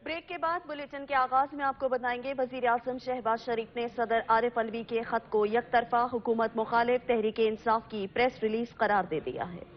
Break کے بعد bulletin کے آغاز میں آپ کو بتائیں گے وزیر اعظم شہباز شریف نے صدر عارف الوی کے خط کو یک طرفہ حکومت مخالف تحریک انصاف کی پریس ریلیز قرار دے دیا ہے۔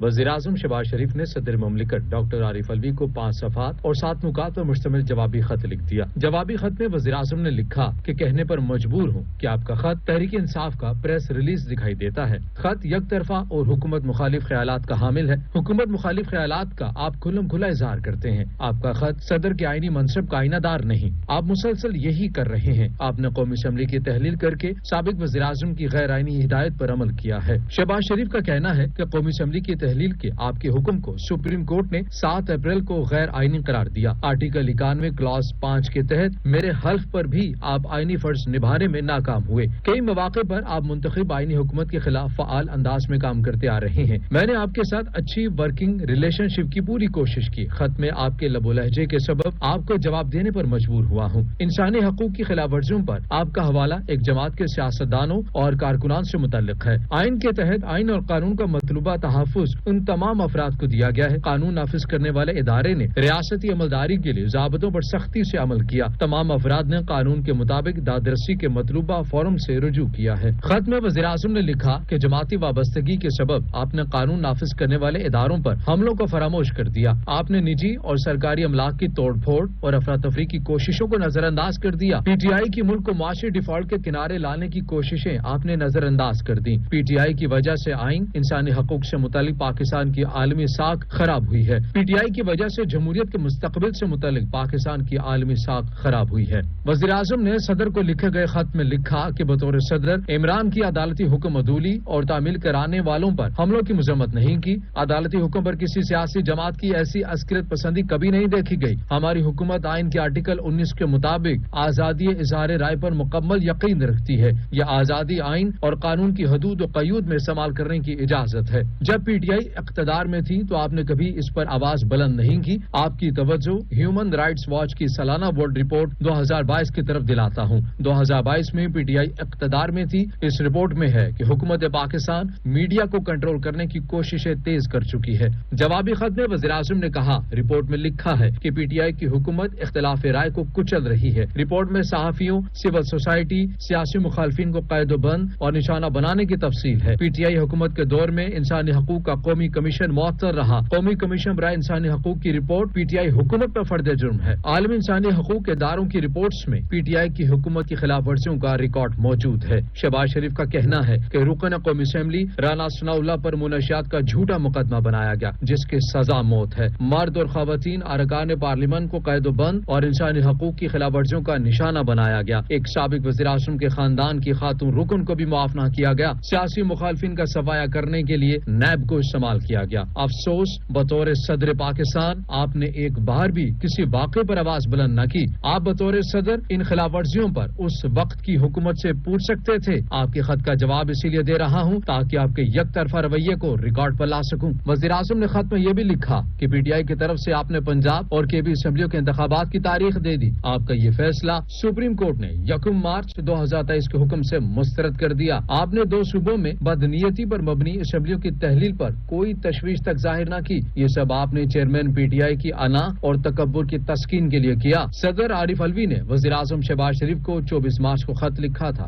وزیر اعظم شہباز شریف نے صدر مملکت ڈاکٹر عارف الوی کو 5 صفحات اور 7 نکات پر مشتمل جوابی خط لکھ دیا۔ جوابی خط میں وزیر اعظم نے لکھا کہ کہنے پر مجبور ہوں کہ آپ کا خط تحریک انصاف کا پریس ریلیز دکھائی دیتا ہے۔ خط یک طرفہ اور حکومت مخالف خیالات کا حامل ہے۔ حکومت مخالف خیالات کا آپ کھلم کھلا اظہار کرتے ہیں۔ آپ کا خط صدر کے آئینی منصب کا آئینہ دار نہیں، آپ مسلسل یہی کر رہے ہیں۔ آپ نے قومی اسمبلی کی تحلیل کر کے سابق وزیر اعظم کی غیر آئینی ہدایت پر عمل کیا ہے۔ شہباز شریف کا کہنا ہے کہ قومی اسمبلی کی تحلیل کے آپ کے حکم کو سپریم کورٹ نے 7 اپریل کو غیر آئینی قرار دیا۔ آرٹیکل 91 کلاس 5 کے تحت میرے حلف پر بھی آپ آئینی فرض نبھانے میں ناکام ہوئے۔ کئی مواقع پر آپ منتخب آئینی حکومت کے خلاف فعال انداز میں کام کرتے آ رہے ہیں۔ میں نے آپ کے ساتھ اچھی ورکنگ ریلیشن شپ کی پوری کوشش کی۔ خط میں آپ کے لب و لہجے کے سبب آپ کو جواب دینے پر مجبور ہوا ہوں۔ انسانی حقوق کی خلاف ورزیوں پر آپ کا حوالہ ایک جماعت کے سیاستدانوں اور کارکنان سے متعلق ہے۔ آئین کے تحت آئین اور قانون کا مطلوبہ تحفظ ان تمام افراد کو دیا گیا ہے۔ قانون نافذ کرنے والے ادارے نے ریاستی عملداری کے لیے ضابطوں پر سختی سے عمل کیا۔ تمام افراد نے قانون کے مطابق دادرسی کے مطلوبہ فورم سے رجوع کیا ہے۔ خط میں وزیر اعظم نے لکھا کہ جماعتی وابستگی کے سبب آپ نے قانون نافذ کرنے والے اداروں پر حملوں کو فراموش کر دیا۔ آپ نے نجی اور سرکاری املاک کی توڑ پھوڑ اور افراتفری کی کوششوں کو نظر انداز کر دیا۔ پی ٹی آئی کی ملک کو معاشی ڈیفالٹ کے کنارے لانے کی کوششیں آپ نے نظر انداز کر دی۔ پی ٹی آئی کی وجہ سے آئین انسانی حقوق سے متعلق پاکستان کی عالمی ساکھ خراب ہوئی ہے۔ پی ٹی آئی کی وجہ سے جمہوریت کے مستقبل سے متعلق پاکستان کی عالمی ساکھ خراب ہوئی ہے۔ وزیر اعظم نے صدر کو لکھے گئے خط میں لکھا کہ بطور صدر عمران کی عدالتی حکم عدولی اور تعمیل کرانے والوں پر حملوں کی مذمت نہیں کی۔ عدالتی حکم پر کسی سیاسی جماعت کی ایسی عسکریت پسندی کبھی نہیں دیکھی گئی۔ ہماری حکومت آئین کے آرٹیکل 19 کے مطابق آزادی اظہار رائے پر مکمل یقین رکھتی ہے۔ یہ آزادی آئین اور قانون کی حدود و قیود میں استعمال کرنے کی اجازت ہے۔ جب پی ٹی آئی اقتدار میں تھی تو آپ نے کبھی اس پر آواز بلند نہیں کی۔ آپ کی توجہ ہیومن رائٹس واچ کی سالانہ ورلڈ رپورٹ 2022 کی طرف دلاتا ہوں۔ 2022 میں پی ٹی آئی اقتدار میں تھی۔ اس رپورٹ میں ہے کہ حکومت پاکستان میڈیا کو کنٹرول کرنے کی کوششیں تیز کر چکی ہے۔ جوابی خط میں وزیر اعظم نے کہا، رپورٹ میں لکھا ہے کہ پی ٹی آئی کی حکومت اختلاف رائے کو کچل رہی ہے۔ رپورٹ میں صحافیوں، سول سوسائٹی، سیاسی مخالفین کو قید و بند اور نشانہ بنانے کی تفصیل ہے۔ پی ٹی آئی حکومت کے دور میں انسانی حقوق کا قومی کمیشن معطل رہا۔ قومی کمیشن برائے انسانی حقوق کی رپورٹ پی ٹی آئی حکومت پر فرد جرم ہے۔ عالمی انسانی حقوق کے اداروں کی رپورٹس میں پی ٹی آئی کی حکومت کی خلاف ورزیوں کا ریکارڈ موجود ہے۔ شہباز شریف کا کہنا ہے کہ رکن قومی اسمبلی رانا ثناء اللہ پر منشیات کا جھوٹا مقدمہ بنایا گیا جس کی سزا موت ہے۔ مرد اور خواتین ارکان پارلیمنٹ کو قید و بند اور انسانی حقوق کی خلاف ورزیوں کا نشانہ بنایا گیا۔ ایک سابق وزیر اعظم کے خاندان کی خاتون رکن کو بھی معاف نہ کیا گیا۔ سیاسی مخالفین کا صفایا کرنے کے لیے نیب کو استعمال کیا گیا۔ افسوس، بطور صدر پاکستان آپ نے ایک بار بھی کسی واقعے پر آواز بلند نہ کی۔ آپ بطور صدر ان خلاف ورزیوں پر اس وقت کی حکومت سے پوچھ سکتے تھے۔ آپ کے خط کا جواب اسی لیے دے رہا ہوں تاکہ آپ کے یک طرفہ رویے کو ریکارڈ پر لا سکوں۔ وزیر اعظم نے خط میں یہ بھی لکھا کہ پی ٹی آئی کی طرف سے آپ نے پنجاب اور کے بی اسمبلیوں کے انتخابات کی تاریخ دے دی۔ آپ کا یہ فیصلہ سپریم کورٹ نے 1 مارچ 2023 کے حکم سے مسترد کر دیا۔ آپ نے 2 صوبوں میں بدنیتی پر مبنی اسمبلیوں کی تحلیل پر کوئی تشویش تک ظاہر نہ کی۔ یہ سب آپ نے چیئرمین پی ٹی آئی کی انا اور تکبر کی تسکین کے لیے کیا۔ صدر عارف الوی نے وزیر اعظم شہباز شریف کو 24 مارچ کو خط لکھا تھا۔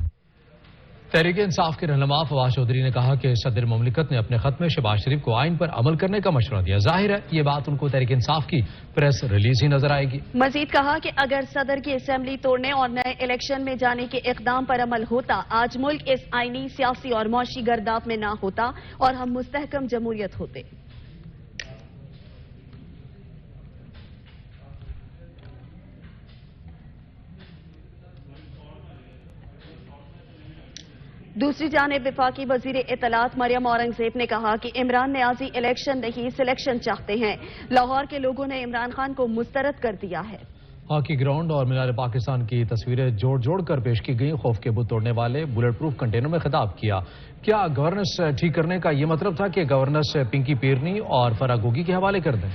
تحریک انصاف کے رہنما فواد چودھری نے کہا کہ صدر مملکت نے اپنے خط میں شہباز شریف کو آئین پر عمل کرنے کا مشورہ دیا۔ ظاہر ہے یہ بات ان کو تحریک انصاف کی پریس ریلیز ہی نظر آئے گی۔ مزید کہا کہ اگر صدر کی اسمبلی توڑنے اور نئے الیکشن میں جانے کے اقدام پر عمل ہوتا، آج ملک اس آئینی، سیاسی اور معاشی گرداب میں نہ ہوتا اور ہم مستحکم جمہوریت ہوتے۔ دوسری جانب وفاقی وزیر اطلاعات مریم اورنگزیب نے کہا کہ عمران نیازی الیکشن نہیں سلیکشن چاہتے ہیں۔ لاہور کے لوگوں نے عمران خان کو مسترد کر دیا ہے۔ ہاکی گراؤنڈ اور مینار پاکستان کی تصویریں جوڑ کر پیش کی گئیں۔ خوف کے بت توڑنے والے بلٹ پروف کنٹینر میں خطاب کیا۔ کیا گورننس ٹھیک کرنے کا یہ مطلب تھا کہ گورننس پنکی پیرنی اور فرح گوگی کے حوالے کر دیں؟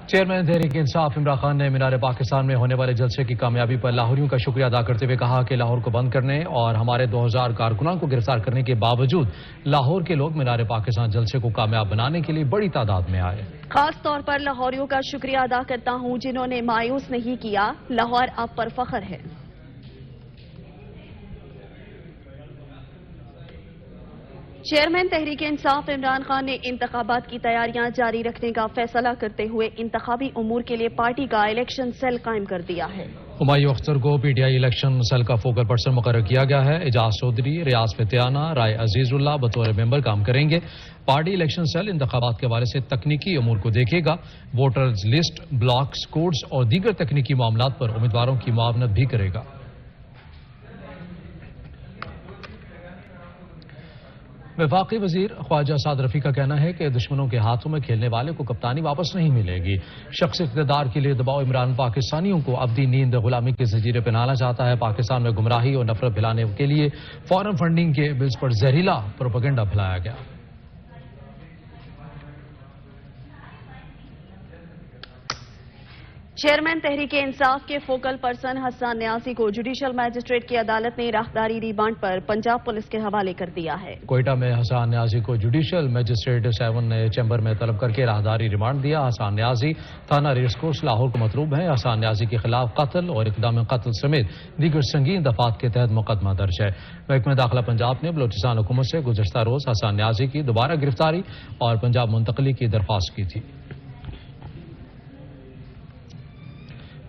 چیئرمین تحریک انصاف عمران خان نے مینار پاکستان میں ہونے والے جلسے کی کامیابی پر لاہوریوں کا شکریہ ادا کرتے ہوئے کہا کہ لاہور کو بند کرنے اور ہمارے 2000 کارکنان کو گرفتار کرنے کے باوجود لاہور کے لوگ مینار پاکستان جلسے کو کامیاب بنانے کے لیے بڑی تعداد میں آئے. خاص طور پر لاہوریوں کا شکریہ ادا کرتا ہوں جنہوں نے مایوس نہیں کیا. لاہور آپ پر فخر ہے. چیئرمین تحریک انصاف عمران خان نے انتخابات کی تیاریاں جاری رکھنے کا فیصلہ کرتے ہوئے انتخابی امور کے لیے پارٹی کا الیکشن سیل قائم کر دیا ہے. ہمایوں اختر کو P T I election cell کا فوکل پرسن مقرر کیا گیا ہے. اعجاز چودھری، ریاض فتیانہ، رائے عزیز اللہ بطور ممبر کام کریں گے. پارٹی الیکشن سیل انتخابات کے حوالے سے تکنیکی امور کو دیکھے گا. ووٹرز لسٹ، بلاکس، کوڈز اور دیگر تکنیکی معاملات پر امیدواروں کی معاونت بھی کرے گا. وفاقی وزیر خواجہ سعد رفیع کا کہنا ہے کہ دشمنوں کے ہاتھوں میں کھیلنے والے کو کپتانی واپس نہیں ملے گی. شخص اقتدار کے لیے دباؤ عمران پاکستانیوں کو ابدی نیند غلامی کے زنجیریں پہنانا چاہتا ہے. پاکستان میں گمراہی اور نفرت پھیلانے کے لیے فارن فنڈنگ کے بلز پر زہریلا پروپیگنڈا پھیلایا گیا. چیئرمین تحریک انصاف کے فوکل پرسن حسان نیازی کو جوڈیشل میجسٹریٹ کی عدالت نے راہداری ریمانڈ پر پنجاب پولیس کے حوالے کر دیا ہے. کوئٹہ میں حسان نیازی کو جوڈیشل میجسٹریٹ 7 نے چیمبر میں طلب کر کے راہداری ریمانڈ دیا. حسان نیازی تھانہ ریس کورس لاہور کو مطلوب ہے. حسان نیازی کے خلاف قتل اور اقدام قتل سمیت دیگر سنگین دفعات کے تحت مقدمہ درج ہے. محکمہ داخلہ پنجاب نے بلوچستان حکومت سے گزشتہ روز حسان نیازی کی دوبارہ گرفتاری اور پنجاب منتقلی کی درخواست کی تھی.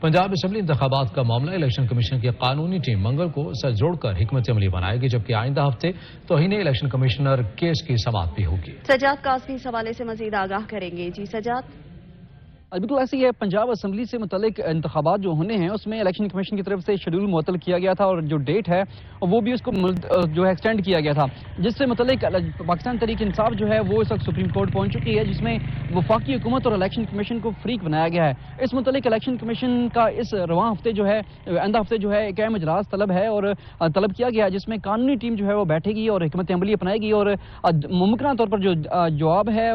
پنجاب اسمبلی انتخابات کا معاملہ الیکشن کمیشن کی قانونی ٹیم منگل کو سر جوڑ کر حکمت عملی بنائے گی، جبکہ آئندہ ہفتے توہین الیکشن کمشنر کیس کی سماعت بھی ہوگی. سجاد قاسمی اس حوالے سے مزید آگاہ کریں گے. جی سجاد. بالکل ایسے ہی ہے. پنجاب اسمبلی سے متعلق انتخابات جو ہونے ہیں اس میں الیکشن کمیشن کی طرف سے شیڈول معطل کیا گیا تھا اور جو ڈیٹ ہے وہ بھی اس کو جو ہے ایکسٹینڈ کیا گیا تھا، جس سے متعلق پاکستان تحریک انصاف جو ہے وہ اس وقت سپریم کورٹ پہنچ چکی ہے، جس میں وفاقی حکومت اور الیکشن کمیشن کو فریق بنایا گیا ہے. اس متعلق الیکشن کمیشن کا اس رواں ہفتے جو ہے آئندہ ہفتے جو ہے ایک اہم اجلاس طلب ہے اور طلب کیا گیا ہے، جس میں قانونی ٹیم جو ہے وہ بیٹھے گی اور حکمت عملی اپنائے گی اور ممکنہ طور پر جو جواب ہے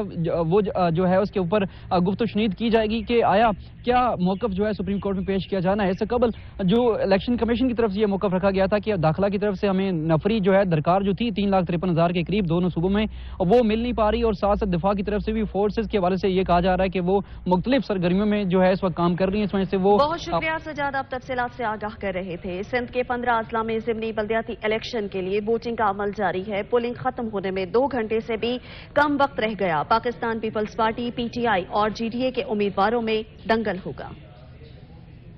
وہ جو ہے اس کے اوپر گفت و شنید کی جائے گی کہ آیا کیا موقف جو ہے سپریم کورٹ میں پیش کیا جانا ہے. اس سے قبل جو الیکشن کمیشن کی طرف سے یہ موقف رکھا گیا تھا کہ داخلہ کی طرف سے ہمیں نفری جو ہے درکار جو تھی 3,53,000 کے قریب دونوں صوبوں میں وہ مل نہیں پا رہی، اور ساتھ ساتھ دفاع کی طرف سے بھی فورسز کے حوالے سے یہ کہا جا رہا ہے کہ وہ مختلف سرگرمیوں میں جو ہے اس وقت کام کر رہی ہیں. اس وجہ سے وہ بہت شکریہ سجاد، آپ تفصیلات سے آگاہ کر رہے تھے. سندھ کے 15 اضلاع میں ضمنی بلدیاتی الیکشن کے لیے ووٹنگ کا عمل جاری ہے. پولنگ ختم ہونے میں 2 گھنٹے سے بھی کم وقت رہ گیا. Pakistan Peoples Party P T I اور جی ڈی اے کے امیدواروں میں دنگل ہوگا.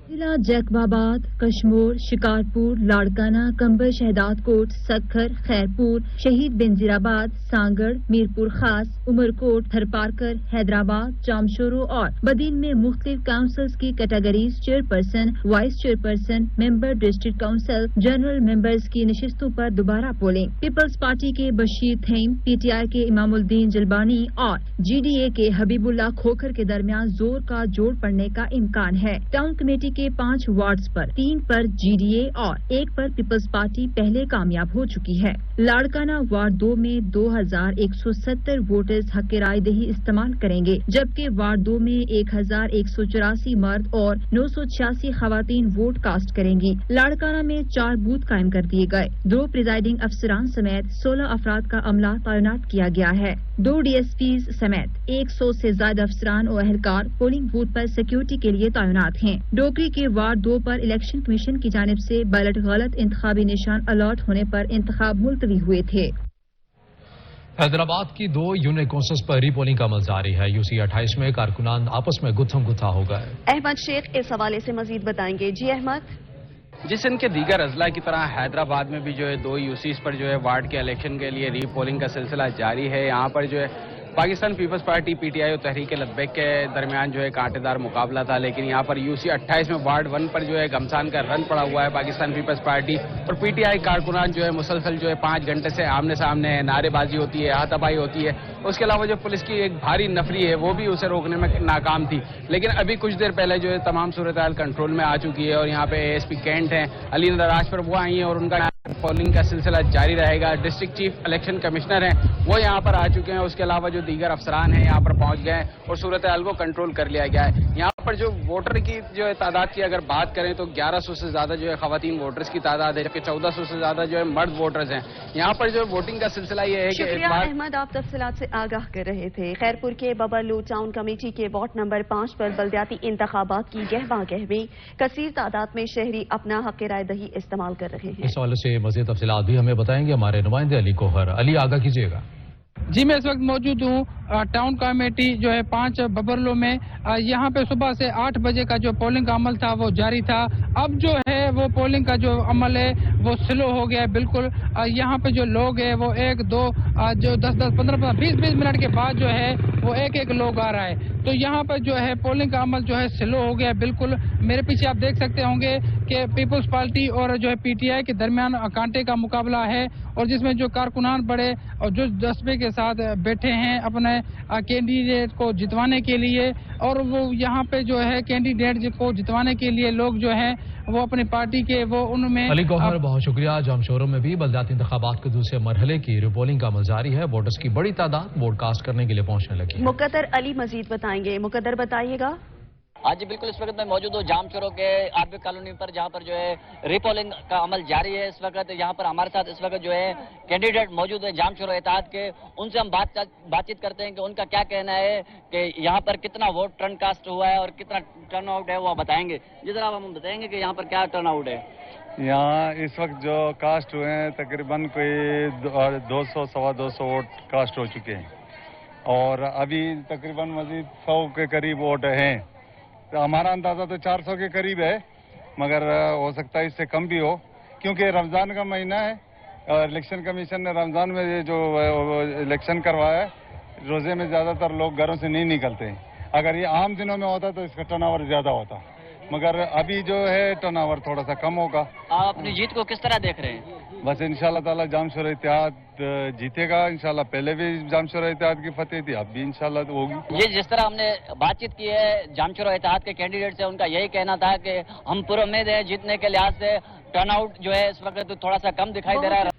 ضلع جیکب آباد، کشمور، شکارپور، لاڑکانہ، کمبر، شہداد کوٹ، سکھر، خیرپور، شہید بنظیر آباد، سانگڑ، میرپور خاص، عمرکوٹ، تھرپارکر، حیدرآباد، جامشورو اور بدین میں مختلف کاؤنسلز کی کیٹیگریز چیئرپرسن، وائس چیئرپرسن، ممبر ڈسٹرکٹ کاؤنسل، جنرل ممبرز کی نشستوں پر دوبارہ پولنگ. پیپلز پارٹی کے بشیر تھیم، پی ٹی آئی کے امام الدین جلبانی اور جی ڈی اے کے حبیب اللہ کھوکھر کے درمیان زور کا جوڑ پڑنے کا امکان ہے. ٹاؤن کمیٹی کے 5 wards per 3 per G D A اور 1 پر پیپلز پارٹی پہلے کامیاب ہو چکی ہے. لاڑکانہ وارڈ 2 میں 2170 ووٹرز حق رائے دہی استعمال کریں گے، جبکہ وارڈ 2 میں 1184 مرد اور 986 خواتین ووٹ کاسٹ کریں گی. لاڑکانہ میں 4 بوتھ قائم کر دیے گئے. 2 پریزائڈنگ افسران سمیت 16 افراد کا عملہ تعینات کیا گیا ہے. 2 ڈی ایس پیز سمیت 100 سے زائد افسران اور اہلکار پولنگ بوتھ پر سیکیورٹی کے لیے تعینات ہیں. ڈوکری کے وارڈ 2 پر الیکشن کمیشن کی جانب سے بیلٹ غلط انتخابی نشان الاٹ ہونے پر انتخاب ملتوی ہوئے تھے. حیدرآباد کی 2 یونٹ کونسلز پر ری پولنگ کا عمل جاری ہے. UC 28 میں کارکنان آپس میں گتھم گتھا ہو گئے. احمد شیخ اس حوالے سے مزید بتائیں گے. جی احمد. جس ان کے دیگر اضلاع کی طرح حیدرآباد میں بھی جو ہے 2 UCs پر جو ہے وارڈ کے الیکشن کے لیے ری پولنگ کا سلسلہ جاری ہے. یہاں پر جو ہے Pakistan Peoples Party P T I اور تحریک لبیک کے درمیان جو ہے کانٹے دار مقابلہ تھا، لیکن یہاں پر UC 28 میں وارڈ 1 پر جو ہے گھمسان کا رن پڑا ہوا ہے. پاکستان پیپلز پارٹی اور پی ٹی آئی کارکنان جو ہے مسلسل جو ہے 5 گھنٹے سے آمنے سامنے نعرے بازی ہوتی ہے، ہاتھ تباہی ہوتی ہے. اس کے علاوہ جو پولیس کی ایک بھاری نفری ہے وہ بھی اسے روکنے میں ناکام تھی، لیکن ابھی کچھ دیر پہلے جو ہے تمام صورتحال کنٹرول میں آ چکی ہے. اور یہاں پہ ASP کینٹ ہیں، علی دراز پر وہ آئی ہیں اور ان کا پولنگ کا سلسلہ جاری رہے گا. ڈسٹرکٹ چیف الیکشن کمشنر ہیں وہ یہاں پر آ چکے ہیں. اس کے علاوہ جو دیگر افسران ہیں یہاں پر پہنچ گئے ہیں اور صورتحال کو کنٹرول کر لیا گیا ہے. یہاں پر جو ووٹر کی جو ہے تعداد کی اگر بات کریں تو 1100 سے زیادہ جو ہے خواتین ووٹرز کی تعداد ہے جبکہ 1400 سے زیادہ جو ہے مرد ووٹرز ہیں. یہاں پر جو ووٹنگ کا سلسلہ یہ ہے کہ شکریہ احمد، آپ تفصیلات سے آگاہ کر رہے تھے. خیرپور کے ببلو ٹاؤن کمیٹی کے وارڈ نمبر 5 پر بلدیاتی انتخابات کی گہما گہمی، کثیر تعداد میں شہری اپنا حق رائے دہی استعمال کر رہے ہیں. اس حوالے سے مزید تفصیلات بھی ہمیں بتائیں گے ہمارے نمائندے علی کوہر. علی، آگاہ کیجیے گا. جی، میں اس وقت موجود ہوں ٹاؤن کمیٹی جو ہے 5 ببرلو میں. یہاں پہ صبح سے 8 بجے کا جو پولنگ کا عمل تھا وہ جاری تھا. اب جو ہے وہ پولنگ کا جو عمل ہے وہ سلو ہو گیا ہے بالکل. یہاں پہ جو لوگ ہیں وہ 1 2 جو 10 10 15 20 منٹ کے بعد جو ہے وہ ایک لوگ آ رہا ہے. تو یہاں پہ جو ہے پولنگ کا عمل جو ہے سلو ہو گیا ہے بالکل. میرے پیچھے آپ دیکھ سکتے ہوں گے کہ پیپلز پارٹی اور جو ہے پی ٹی آئی کے درمیان کانٹے کا مقابلہ ہے اور جس میں جو کارکنان بڑے اور جو جذبے کے ساتھ بیٹھے ہیں اپنے کینڈیڈیٹ کو جتوانے کے لیے. اور وہ یہاں پہ جو ہے کینڈیڈیٹ کو جتوانے کے لیے لوگ جو ہیں وہ اپنی پارٹی کے وہ ان میں. علی کوہر، بہت شکریہ. جام شوروں میں بھی بلدیاتی انتخابات کے دوسرے مرحلے کی ریپولنگ کا عمل جاری ہے. ووٹرز کی بڑی تعداد ووٹ کاسٹ کرنے کے لیے پہنچنے لگی. مقدر علی مزید بتائیں گے. مقدر بتائیے گا. ہاں جی بالکل، اس وقت میں موجود ہوں جام چوروں کے آربی کالونی پر جہاں پر جو ہے ریپولنگ کا عمل جاری ہے. اس وقت یہاں پر ہمارے ساتھ اس وقت جو ہے کینڈیڈیٹ موجود ہے جام چوروں اتحاد کے. ان سے ہم بات چیت کرتے ہیں کہ ان کا کیا کہنا ہے کہ یہاں پر کتنا ووٹ ٹرن کاسٹ ہوا ہے اور کتنا ٹرن آؤٹ ہے وہ بتائیں گے. جس طرح ہم بتائیں گے کہ یہاں پر کیا ٹرن آؤٹ ہے. یہاں اس وقت جو کاسٹ ہوئے ہیں تقریباً کوئی 200 سوا 200 ووٹ کاسٹ ہو چکے ہیں اور ابھی تقریباً مزید 100 کے قریب ووٹ ہیں. تو ہمارا اندازہ تو 400 کے قریب ہے مگر ہو سکتا ہے اس سے کم بھی ہو کیونکہ رمضان کا مہینہ ہے اور الیکشن کمیشن نے رمضان میں یہ جو الیکشن کروایا ہے روزے میں زیادہ تر لوگ گھروں سے نہیں نکلتے ہیں. اگر یہ عام دنوں میں ہوتا تو اس کا ٹرن اوور زیادہ ہوتا مگر ابھی جو ہے ٹرن اوور تھوڑا سا کم ہوگا. آپ اپنی جیت کو کس طرح دیکھ رہے ہیں؟ بس انشاءاللہ تعالی جام شورا اتحاد جیتے گا. انشاءاللہ پہلے بھی جام شورا اتحاد کی فتح تھی، اب بھی انشاءاللہ ہوگی. یہ جس طرح ہم نے بات چیت کی ہے جام چورا اتحاد کے کینڈیڈیٹ سے، ان کا یہی کہنا تھا کہ ہم پر امید ہے جیتنے کے لحاظ سے. ٹرن آؤٹ جو ہے اس وقت تھوڑا سا کم دکھائی دے رہا ہے.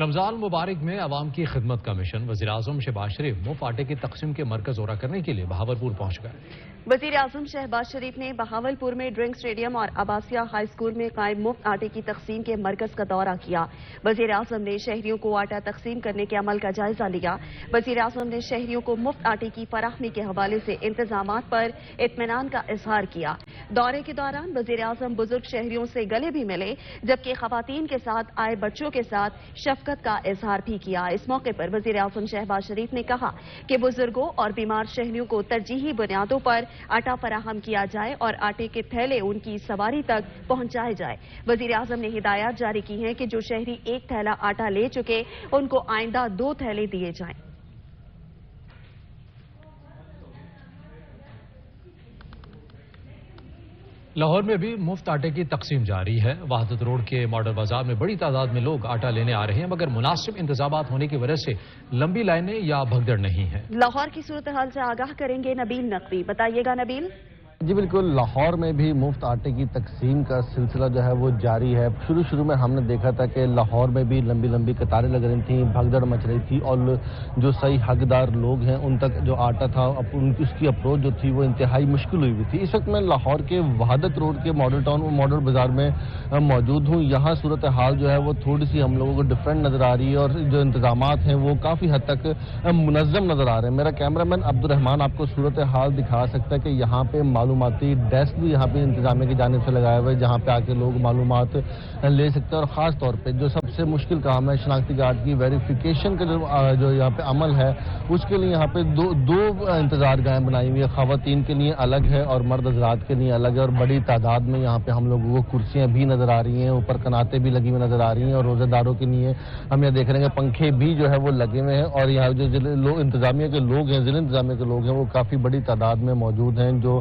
رمضان مبارک میں عوام کی خدمت کا مشن. وزیر اعظم شہباز شریف مفت آٹے کی تقسیم کے مرکز دورہ کرنے کے لیے بہاولپور پہنچ گئے. وزیر اعظم شہباز شریف نے بہاولپور میں ڈرنک اسٹیڈیم اور عباسیہ ہائی اسکول میں قائم مفت آٹے کی تقسیم کے مرکز کا دورہ کیا. وزیر اعظم نے شہریوں کو آٹا تقسیم کرنے کے عمل کا جائزہ لیا. وزیر اعظم نے شہریوں کو مفت آٹے کی فراہمی کے حوالے سے انتظامات پر اطمینان کا اظہار کیا. دورے کے دوران وزیر اعظم بزرگ شہریوں سے گلے بھی ملے جبکہ خواتین کے ساتھ آئے بچوں کے ساتھ شفقت کا اظہار بھی کیا. اس موقع پر وزیر اعظم شہباز شریف نے کہا کہ بزرگوں اور بیمار شہریوں کو ترجیحی بنیادوں پر آٹا فراہم کیا جائے اور آٹے کے تھیلے ان کی سواری تک پہنچائے جائے. وزیر اعظم نے ہدایات جاری کی ہیں کہ جو شہری 1 تھیلا آٹا لے چکے ان کو آئندہ 2 تھیلے دیے جائیں. لاہور میں بھی مفت آٹے کی تقسیم جاری ہے. وحدت روڈ کے ماڈل بازار میں بڑی تعداد میں لوگ آٹا لینے آ رہے ہیں مگر مناسب انتظامات ہونے کی وجہ سے لمبی لائنیں یا بھگدڑ نہیں ہے. لاہور کی صورتحال سے آگاہ کریں گے نبیل نقوی. بتائیے گا نبیل. جی بالکل، لاہور میں بھی مفت آٹے کی تقسیم کا سلسلہ جو ہے وہ جاری ہے. شروع میں ہم نے دیکھا تھا کہ لاہور میں بھی لمبی لمبی قطاریں لگ رہی تھیں، بھگدڑ مچ رہی تھی اور جو صحیح حقدار لوگ ہیں ان تک جو آٹا تھا اس کی اپروچ جو تھی وہ انتہائی مشکل ہوئی تھی. اس وقت میں لاہور کے وحدت روڈ کے ماڈل ٹاؤن و ماڈل بازار میں موجود ہوں. یہاں صورتحال جو ہے وہ تھوڑی سی ہم لوگوں کو ڈفرینٹ نظر آ رہی ہے اور جو انتظامات ہیں وہ کافی حد تک منظم نظر آ رہے ہیں. میرا کیمرہ مین عبدالرحمان آپ کو صورتحال دکھا سکتا ہے کہ یہاں پہ معلوماتی ڈیسک بھی یہاں پہ انتظامیہ کی جانب سے لگایا ہوا ہے جہاں پہ آ کے لوگ معلومات لے سکتے ہیں. اور خاص طور پہ جو سب سے مشکل کام ہے شناختی کارڈ کی ویریفیکیشن کا جو یہاں پہ عمل ہے اس کے لیے یہاں پہ دو انتظار گاہیں بنائی ہوئی ہے. خواتین کے لیے الگ ہے اور مرد حضرات کے لیے الگ ہے اور بڑی تعداد میں یہاں پہ ہم لوگوں کو کرسیاں بھی نظر آ رہی ہیں، اوپر کناتے بھی لگی ہوئی نظر آ رہی ہیں اور روزہ داروں کے لیے ہم یہ دیکھ رہے ہیں کہ پنکھے بھی جو ہے وہ لگے ہوئے ہیں. اور یہاں جو انتظامیہ کے لوگ ہیں، ضلع انتظامیہ کے لوگ ہیں وہ کافی بڑی تعداد میں موجود ہیں جو